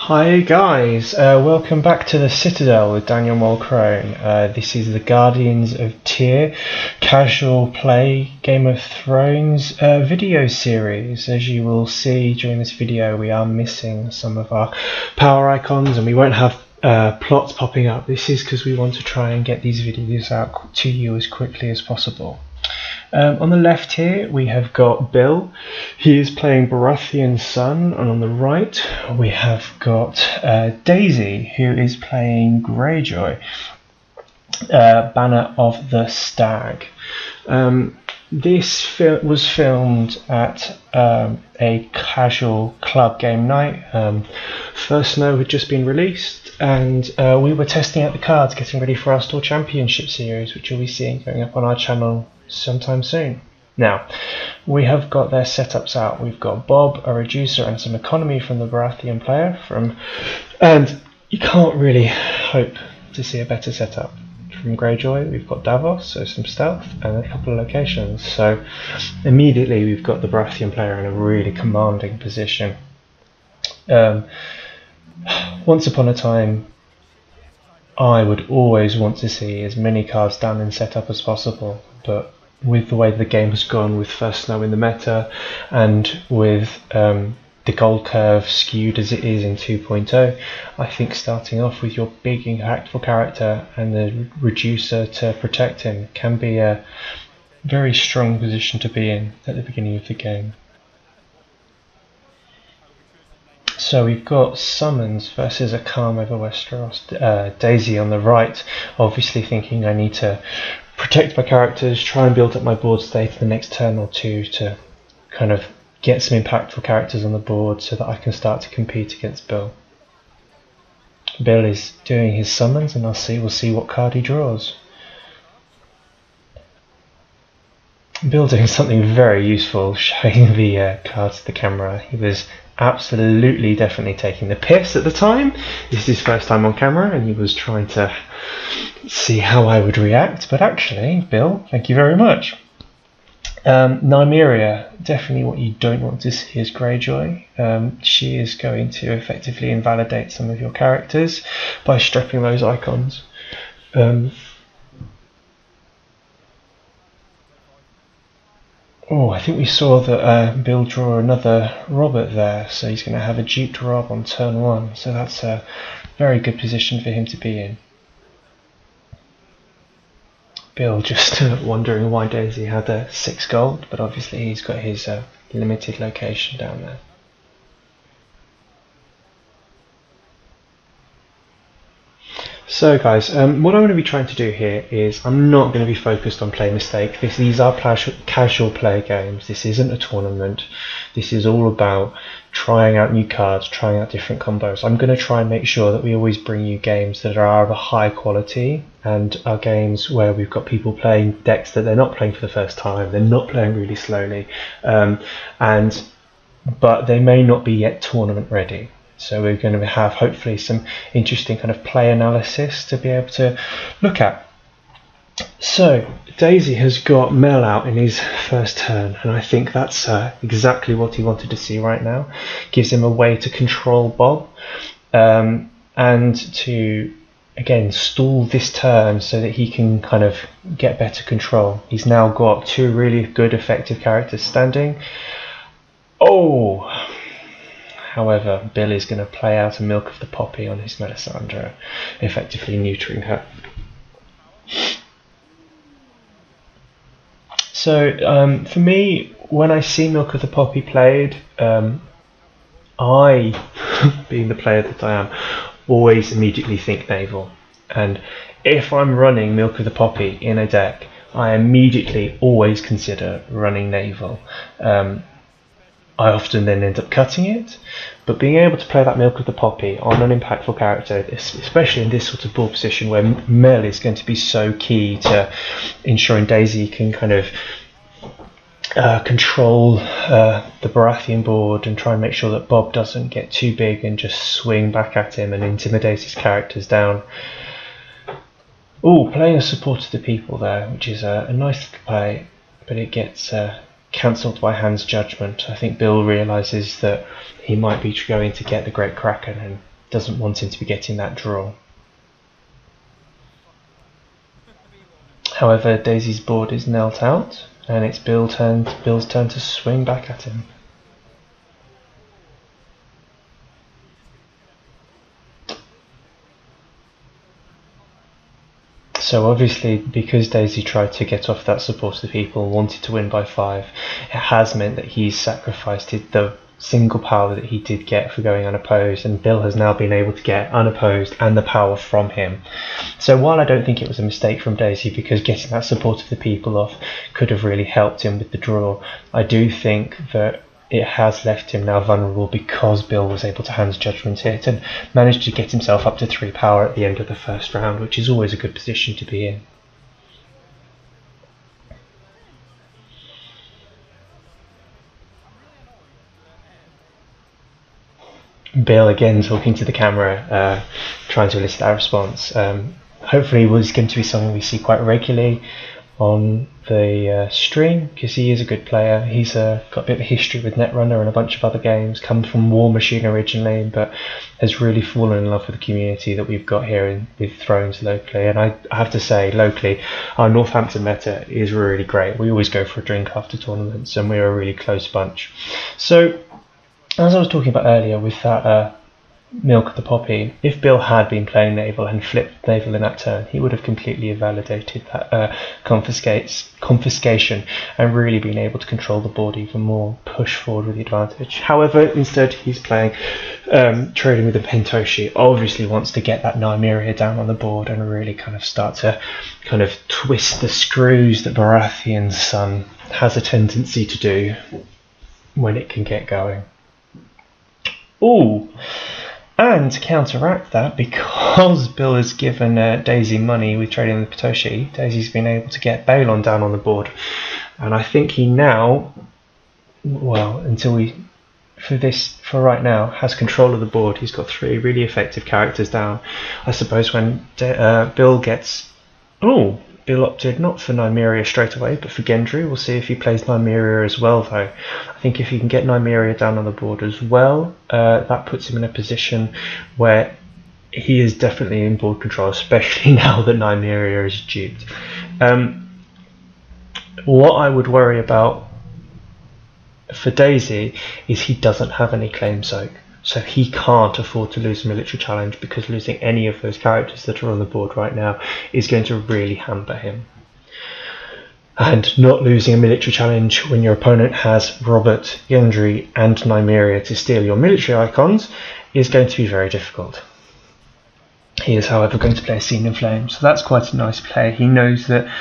Hi guys, welcome back to the Citadel with Daniel Mulcrone. This is the Guardians of Tyr casual play Game of Thrones video series. As you will see during this video, we are missing some of our power icons and we won't have plots popping up. This is because we want to try and get these videos out to you as quickly as possible. On the left here we have got Baille. He is playing Baratheon's son, and on the right we have got Daisy, who is playing Greyjoy, Banner of the Stag. This was filmed at a casual club game night. First Snow had just been released, and we were testing out the cards, getting ready for our Store Championship series, which you'll be seeing going up on our channel sometime soon. Now, we have got their setups out. We've got Bob, a reducer, and some economy from the Baratheon player, and you can't really hope to see a better setup. From Greyjoy, we've got Davos, so some stealth, and a couple of locations. So immediately we've got the Baratheon player in a really commanding position. Once upon a time, I would always want to see as many cards down in setup as possible, but with the way the game has gone, with First Snow in the meta, and with the gold curve skewed as it is in 2.0, I think starting off with your big impactful character and the reducer to protect him can be a very strong position to be in at the beginning of the game. So we've got Summons versus a Calm over Westeros. Daisy on the right, obviously thinking I need to protect my characters, try and build up my board state for the next turn or two to kind of get some impactful characters on the board so that I can start to compete against Baille. Baille is doing his summons, and we'll see what card he draws. Baille doing something very useful, showing the cards to the camera. He was absolutely, definitely taking the piss at the time. This is his first time on camera, and he was trying to see how I would react. But actually, Baille, thank you very much. Nymeria, definitely what you don't want to see is Greyjoy. She is going to effectively invalidate some of your characters by stripping those icons. I think we saw that Baille draw another Robert there, so he's going to have a duped Rob on turn 1, so that's a very good position for him to be in. Baille just wondering why Daisy had a 6 gold, but obviously he's got his limited location down there. So guys, what I'm going to be trying to do here is I'm not going to be focused on play mistake. These are casual play games. This isn't a tournament. This is all about trying out new cards, trying out different combos. I'm going to try and make sure that we always bring you games that are of a high quality and are games where we've got people playing decks that they're not playing for the first time, they're not playing really slowly, but they may not be yet tournament ready. So we're going to have hopefully some interesting kind of play analysis to be able to look at. So Daisy has got Mel out in his first turn, and I think that's exactly what he wanted to see right now. Gives him a way to control Bob and to again stall this turn so that he can kind of get better control. He's now got 2 really good effective characters standing. However, Baille is going to play out a Milk of the Poppy on his Melisandre, effectively neutering her. So for me, when I see Milk of the Poppy played, I, being the player that I am, always immediately think naval. And if I'm running Milk of the Poppy in a deck, I immediately always consider running naval. I often then end up cutting it, but being able to play that Milk of the Poppy on an impactful character, especially in this sort of board position where Mel is going to be so key to ensuring Daisy can kind of control the Baratheon board and try and make sure that Bob doesn't get too big and just swing back at him and intimidate his characters down. Playing a Support of the People there, which is a nice little play, but it gets cancelled by Hand's judgment. I think Baille realises that he might be going to get the Great Kraken, and doesn't want him to be getting that draw. However, Daisy's board is knelt out, and it's Bill's turn to swing back at him. So obviously, because Daisy tried to get off that support of the people, wanted to win by 5, it has meant that he's sacrificed the single power that he did get for going unopposed, and Bill has now been able to get unopposed and the power from him. So while I don't think it was a mistake from Daisy, because getting that support of the people off could have really helped him with the draw, I do think that it has left him now vulnerable, because Bill was able to hand judgment hit and managed to get himself up to 3 power at the end of the first round, which is always a good position to be in. Bill again talking to the camera, trying to elicit that response. Hopefully was going to be something we see quite regularly on the stream, because he is a good player. He's got a bit of a history with Netrunner and a bunch of other games, come from War Machine originally, but has really fallen in love with the community that we've got here with Thrones locally. And I have to say, locally, our Northampton meta is really great. We always go for a drink after tournaments, and we're a really close bunch. So, as I was talking about earlier with that Milk of the Poppy, if Bill had been playing Naval and flipped Naval in that turn, he would have completely invalidated that confiscation and really been able to control the board even more, push forward with the advantage. However, instead he's playing trading with the Pentoshi. Obviously wants to get that Nymeria down on the board and really kind of start to kind of twist the screws that Baratheon's son has a tendency to do when it can get going. Ooh! And to counteract that, because Bill has given Daisy money with trading the Potoshi, Daisy's been able to get Baille down on the board. And I think he now, well, for right now, has control of the board. He's got 3 really effective characters down. I suppose when Bill gets... Oh! Bill opted not for Nymeria straight away, but for Gendry. We'll see if he plays Nymeria as well, though. I think if he can get Nymeria down on the board as well, that puts him in a position where he is definitely in board control, especially now that Nymeria is duped. What I would worry about for Daisy is he doesn't have any claim soak. So he can't afford to lose a military challenge, because losing any of those characters that are on the board right now is going to really hamper him. And not losing a military challenge when your opponent has Robert, Gendry and Nymeria to steal your military icons is going to be very difficult. He is, however, going to play a Scene in Flames, so that's quite a nice play. He knows that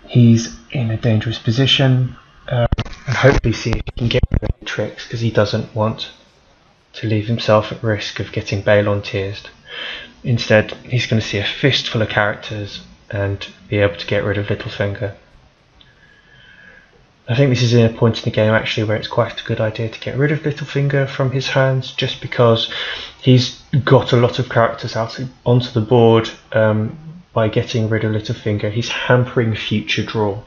he's in a dangerous position, and hopefully see if he can get rid of the tricks, because he doesn't want to leave himself at risk of getting Baille tiersed. Instead, he's going to see a fistful of characters and be able to get rid of Littlefinger. I think this is in a point in the game actually where it's quite a good idea to get rid of Littlefinger from his hands, just because he's got a lot of characters out onto the board. By getting rid of Littlefinger, he's hampering future draw.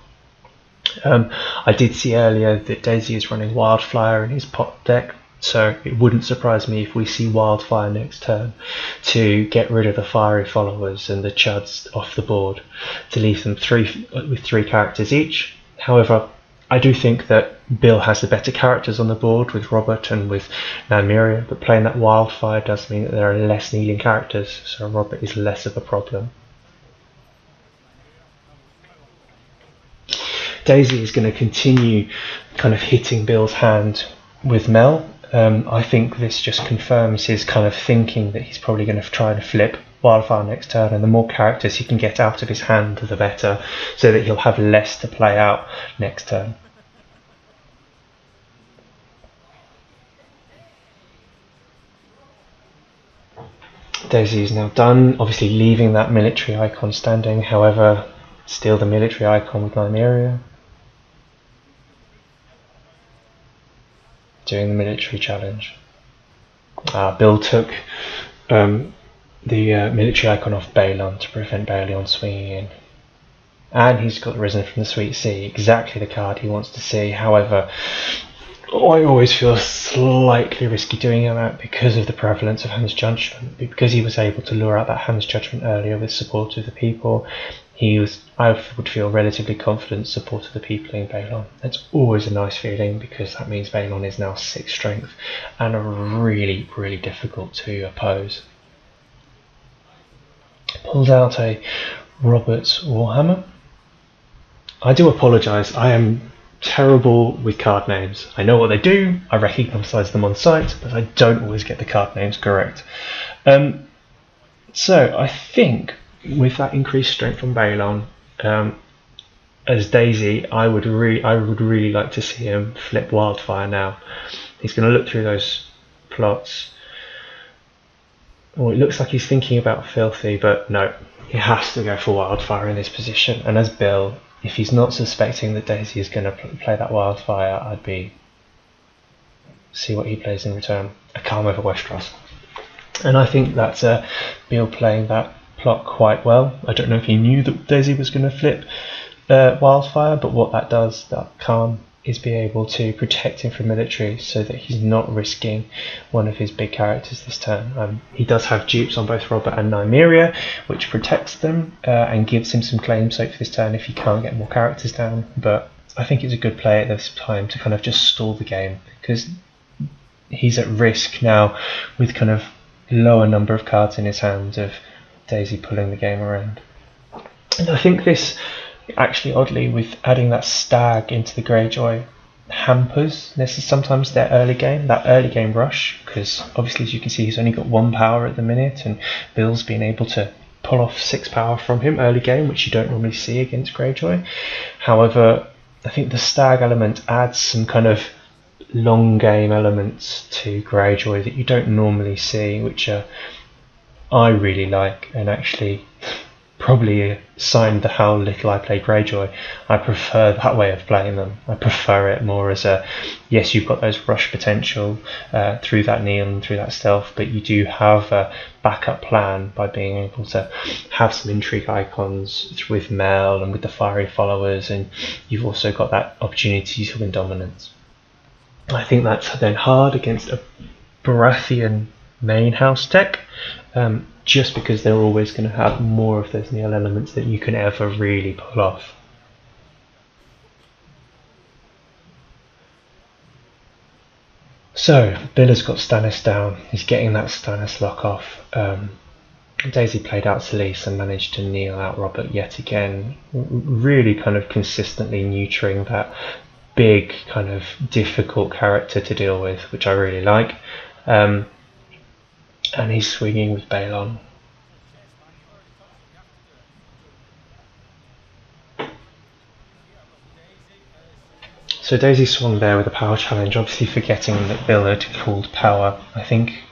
I did see earlier that Daisy is running Wildfire in his pot deck, so it wouldn't surprise me if we see Wildfire next turn to get rid of the fiery followers and the chuds off the board, to leave them with 3 characters each. However, I do think that Bill has the better characters on the board with Robert and with Nymeria, but playing that Wildfire does mean that there are less kneeling characters, so Robert is less of a problem. Daisy is going to continue kind of hitting Bill's hand with Mel. I think this just confirms his kind of thinking that he's probably going to try and flip Wildfire next turn, and the more characters he can get out of his hand, the better, so that he'll have less to play out next turn. Daisy is now done, obviously leaving that military icon standing, however, still the military icon with Nymeria. Doing the military challenge. Bill took the military icon off Baille to prevent Baille swinging in. And he's got Risen from the Sweet Sea, exactly the card he wants to see. However, I always feel slightly risky doing that because of the prevalence of Hand's Judgment. Because he was able to lure out that Hand's Judgment earlier with support of the people, I would feel relatively confident support of the people in Baille. It's always a nice feeling because that means Baille is now 6 strength and really, really difficult to oppose. Pulled out a Robert's Warhammer. I do apologise, I am terrible with card names. I know what they do, I recognise them on sight, but I don't always get the card names correct. So I think with that increased strength from Baille, as Daisy, I would really like to see him flip Wildfire now. He's going to look through those plots. Oh, it looks like he's thinking about Filthy, but no, he has to go for Wildfire in this position. And as Bill, if he's not suspecting that Daisy is going to play that Wildfire, I'd see what he plays in return. A Calm over Westeros. And I think that's Bill playing that plot quite well. I don't know if he knew that Daisy was going to flip Wildfire, but what that does, that Calm, is be able to protect him from military so that he's not risking one of his big characters this turn. He does have dupes on both Robert and Nymeria, which protects them and gives him some claim soak for this turn if he can't get more characters down, but I think it's a good play at this time to kind of just stall the game because he's at risk now with kind of lower number of cards in his hand of Daisy pulling the game around. And I think this actually, oddly, with adding that Stag into the Greyjoy hampers sometimes their early game rush, because obviously as you can see he's only got 1 power at the minute and Bill's been able to pull off 6 power from him early game, which you don't normally see against Greyjoy. However, I think the Stag element adds some kind of long game elements to Greyjoy that you don't normally see, which I really like, and actually probably a sign of how little I play Greyjoy. I prefer that way of playing them. I prefer it more as a, yes, you've got those rush potential through that Neon and through that stealth, but you do have a backup plan by being able to have some intrigue icons with Mel and with the fiery followers, and you've also got that opportunity to win dominance. I think that's then hard against a Baratheon main house deck, just because they're always going to have more of those Neil elements that you can ever really pull off. So Bill has got Stannis down, he's getting that Stannis lock off. Daisy played out Selyse and managed to kneel out Robert yet again, really kind of consistently neutering that big kind of difficult character to deal with, which I really like. And he's swinging with Baille. So Daisy swung there with a power challenge, obviously forgetting that Bill had called power. I think,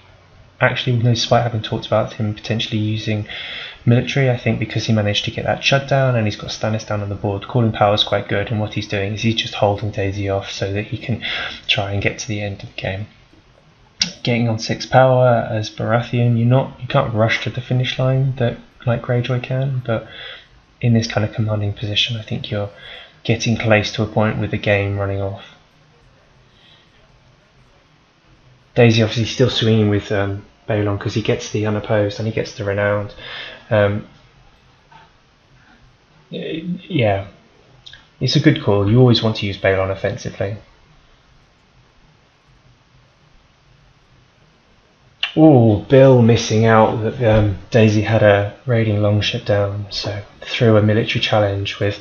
actually, despite having talked about him potentially using military, I think because he managed to get that shutdown and he's got Stannis down on the board, calling power is quite good, and what he's doing is he's just holding Daisy off so that he can try and get to the end of the game. Getting on 6 power as Baratheon, you can't rush to the finish line like Greyjoy can, but in this kind of commanding position, I think you're getting close to a point with the game running off. Daisy obviously still swinging with Baille because he gets the unopposed and he gets the renowned. Yeah, it's a good call. You always want to use Baille offensively. Oh, Bill missing out that Daisy had a raiding longship down, so threw a military challenge with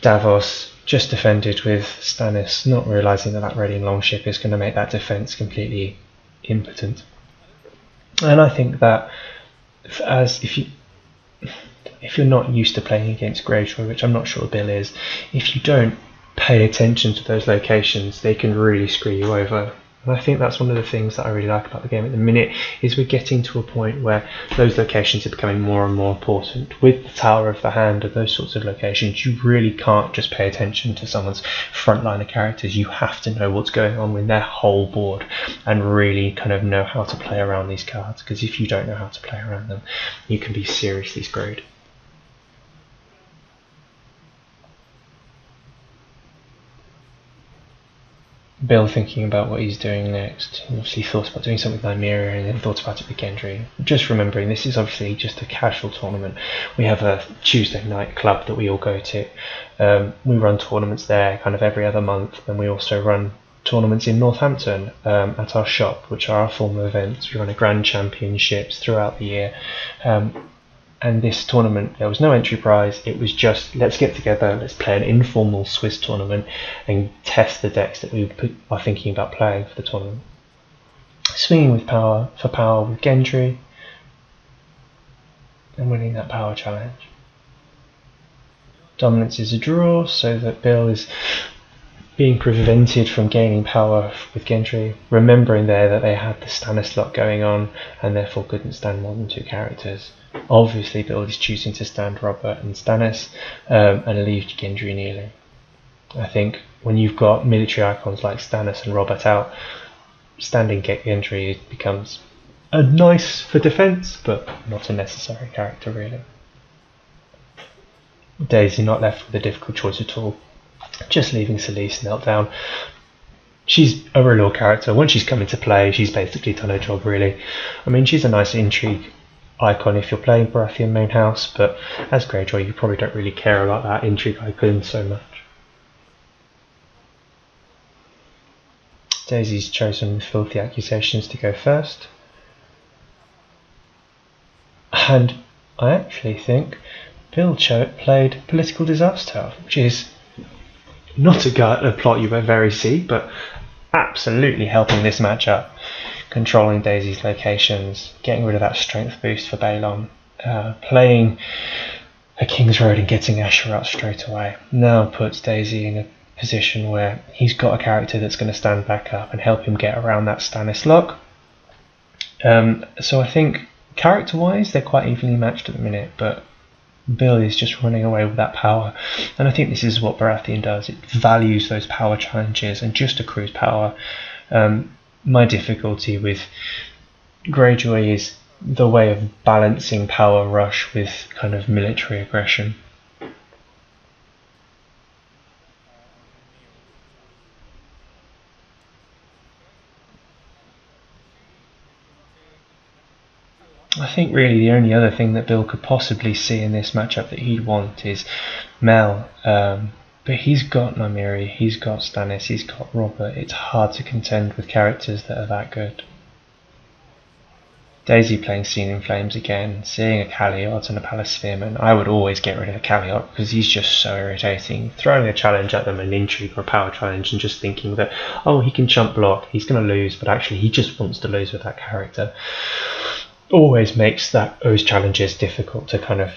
Davos just defended with Stannis, not realising that raiding longship is going to make that defence completely impotent. And I think that if you're not used to playing against Greyjoy, which I'm not sure Bill is, if you don't pay attention to those locations, they can really screw you over. And I think that's one of the things that I really like about the game at the minute, is we're getting to a point where those locations are becoming more and more important. With the Tower of the Hand and those sorts of locations, you really can't just pay attention to someone's frontliner characters. You have to know what's going on with their whole board and really kind of know how to play around these cards, because if you don't know how to play around them, you can be seriously screwed. Bill thinking about what he's doing next. He obviously thought about doing something with Nymeria and then thought about it with Gendry. Just remembering this is obviously just a casual tournament. We have a Tuesday night club that we all go to. We run tournaments there kind of every other month, and we also run tournaments in Northampton at our shop, which are our formal events. We run a grand championships throughout the year. And this tournament, there was no entry prize. It was just, let's get together, let's play an informal Swiss tournament and test the decks that we are thinking about playing for the tournament. Swinging with power for power with Gendry and winning that power challenge. Dominance is a draw, so that Bill is being prevented from gaining power with Gendry, remembering there that they had the Stannis lock going on and therefore couldn't stand more than 2 characters. Obviously Bill is choosing to stand Robert and Stannis and leave Gendry kneeling. I think when you've got military icons like Stannis and Robert out, standing Gendry becomes a nice for defence, but not a necessary character really. Daisy not left with a difficult choice at all, just leaving Selyse knelt down. She's a real character. Once she's come into play, she's basically done her job really. I mean, she's a nice intrigue icon if you're playing Baratheon main house, but as Greyjoy you probably don't really care about that intrigue icon so much. Daisy's chosen with filthy accusations to go first, and I actually think Bill played Political Disaster, which is not a plot you very see, but absolutely helping this matchup. Controlling Daisy's locations, getting rid of that strength boost for Baille, playing a King's Road and getting Asher out straight away. Now puts Daisy in a position where he's got a character that's going to stand back up and help him get around that Stannis lock. So I think character-wise they're quite evenly matched at the minute, but Bill is just running away with that power, and I think this is what Baratheon does. It values those power challenges and just accrues power. My difficulty with Greyjoy is the way of balancing power rush with kind of military aggression. I think really the only other thing that Bill could possibly see in this matchup that he'd want is Mel. But he's got Nymeria, he's got Stannis, he's got Robert. It's hard to contend with characters that are that good. Daisy playing Seen in Flames again, seeing a Caliot and a Palace Spearman. I would always get rid of a Caliot because he's just so irritating. Throwing a challenge at them, an intrigue or a power challenge, and just thinking that, oh, he can chump block, he's going to lose, but actually he just wants to lose with that character. Always makes those challenges difficult to kind of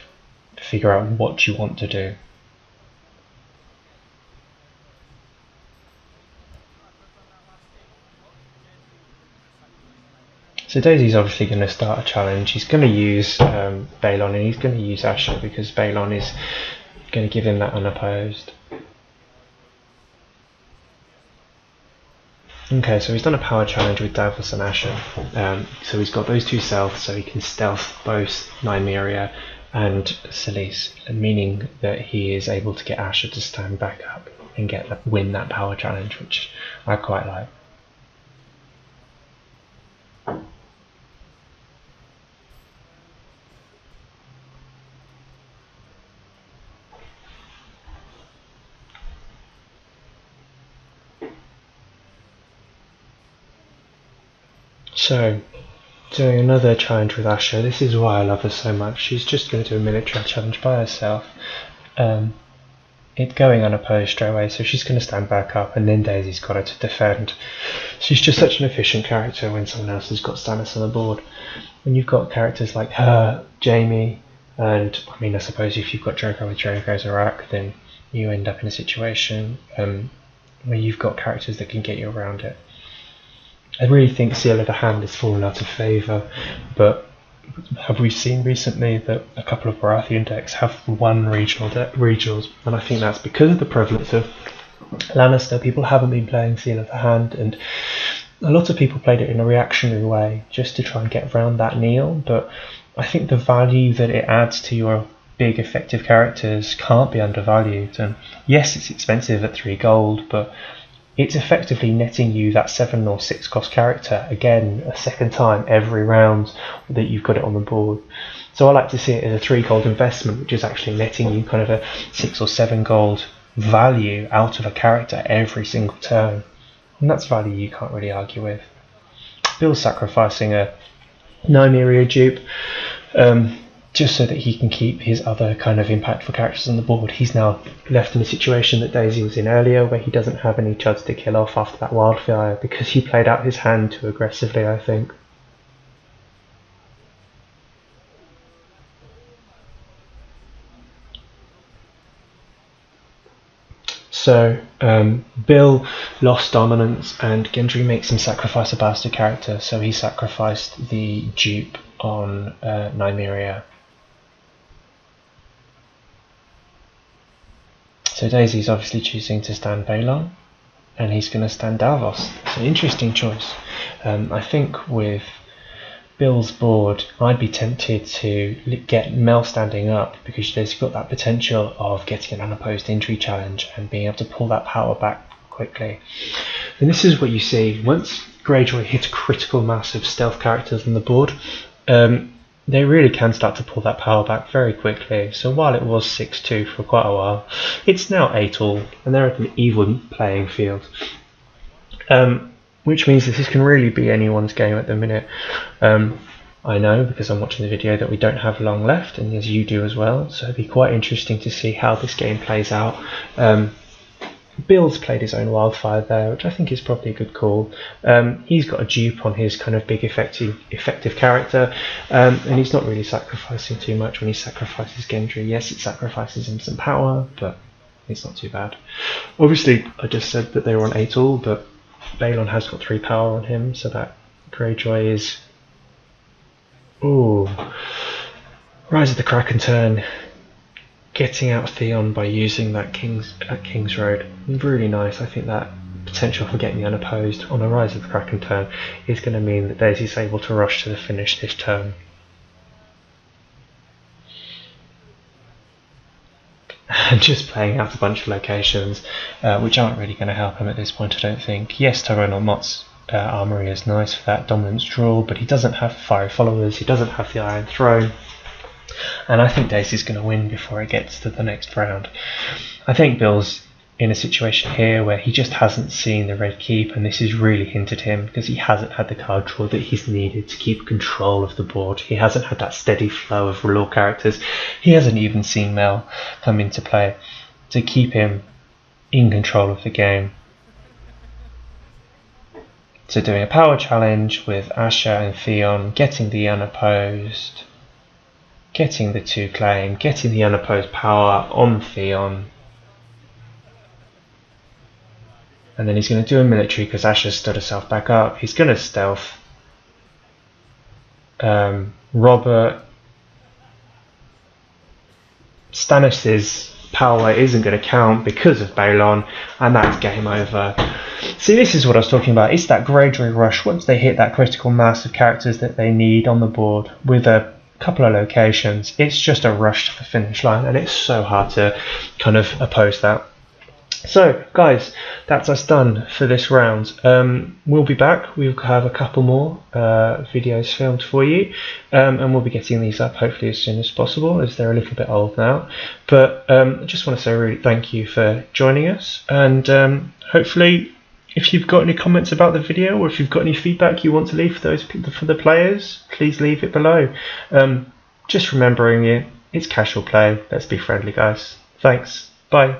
figure out what you want to do. So Daisy's obviously going to start a challenge. He's going to use Baille and he's going to use Asher because Baille is going to give him that unopposed. Okay, so he's done a power challenge with Davos and Asher. So he's got those 2 stealths, so he can stealth both Nymeria and Selyse, meaning that he is able to get Asher to stand back up and win that power challenge, which I quite like. So, doing another challenge with Asher. This is why I love her so much. She's just going to do a military challenge by herself. It going unopposed straight away, so she's going to stand back up, and then Daisy's got her to defend. She's just such an efficient character when someone else has got Stannis on the board. When you've got characters like her, Jaime, and I mean, I suppose if you've got Draco with Draco's Arak, then you end up in a situation where you've got characters that can get you around it. I really think Seal of the Hand has fallen out of favour, but have we seen recently that a couple of Baratheon decks have won regionals, and I think that's because of the prevalence of Lannister. People haven't been playing Seal of the Hand, and a lot of people played it in a reactionary way just to try and get around that kneel, but I think the value that it adds to your big effective characters can't be undervalued. And yes, it's expensive at 3 gold, but it's effectively netting you that 7 or 6 cost character again a second time every round that you've got it on the board. So I like to see it as a 3 gold investment, which is actually netting you kind of a 6 or 7 gold value out of a character every single turn, and that's value you can't really argue with. Bill's sacrificing a Nymeria dupe just so that he can keep his other kind of impactful characters on the board. He's now left in a situation that Daisy was in earlier, where he doesn't have any chuds to kill off after that wildfire because he played out his hand too aggressively, I think. So Bill lost dominance and Gendry makes him sacrifice a bastard character, so he sacrificed the dupe on Nymeria. So Daisy's obviously choosing to stand Baille, and he's going to stand Davos. It's an interesting choice. I think with Bill's board, I'd be tempted to get Mel standing up because there's got that potential of getting an unopposed injury challenge and being able to pull that power back quickly. And this is what you see once Greyjoy hits a critical mass of stealth characters on the board. They really can start to pull that power back very quickly. So while it was 6-2 for quite a while, it's now 8-all, and they're at an even playing field. Which means that this can really be anyone's game at the minute. I know, because I'm watching the video, that we don't have long left, and as you do as well, so it'd be quite interesting to see how this game plays out. Bill's played his own wildfire there, which I think is probably a good call. He's got a dupe on his kind of big effective character, and he's not really sacrificing too much when he sacrifices Gendry. Yes, it sacrifices him some power, but it's not too bad. Obviously, I just said that they were on 8-all, but Baille has got 3 power on him, so that Greyjoy is... Ooh. Rise of the Kraken turn. Getting out Theon by using that King's Road. Really nice. I think that potential for getting unopposed on a Rise of the Kraken turn is going to mean that Daisy's able to rush to the finish this turn. And just playing out a bunch of locations, which aren't really going to help him at this point, I don't think. Yes, Tyrone or Mott's armory is nice for that dominance draw, but he doesn't have fiery followers, he doesn't have the Iron Throne. And I think Daisy's going to win before it gets to the next round. I think Bill's in a situation here where he just hasn't seen the Red Keep, and this has really hindered him because he hasn't had the card draw that he's needed to keep control of the board. He hasn't had that steady flow of raw characters. He hasn't even seen Mel come into play to keep him in control of the game. So doing a power challenge with Asher and Theon, getting the unopposed, getting the 2 claim, getting the unopposed power on Theon. And then he's going to do a military because Asher stood herself back up. He's going to stealth Robert. Stannis's power isn't going to count because of Baille, and that's game over. See, this is what I was talking about. It's that Greyjoy rush. Once they hit that critical mass of characters that they need on the board with a couple of locations, it's just a rush to the finish line, and it's so hard to kind of oppose that. So guys, that's us done for this round. We'll be back. We'll have a couple more videos filmed for you, and we'll be getting these up hopefully as soon as possible, as they're a little bit old now. But I just want to say really thank you for joining us, and hopefully if you've got any comments about the video, or if you've got any feedback you want to leave for the players, please leave it below. Just remembering it's casual play. Let's be friendly, guys. Thanks. Bye.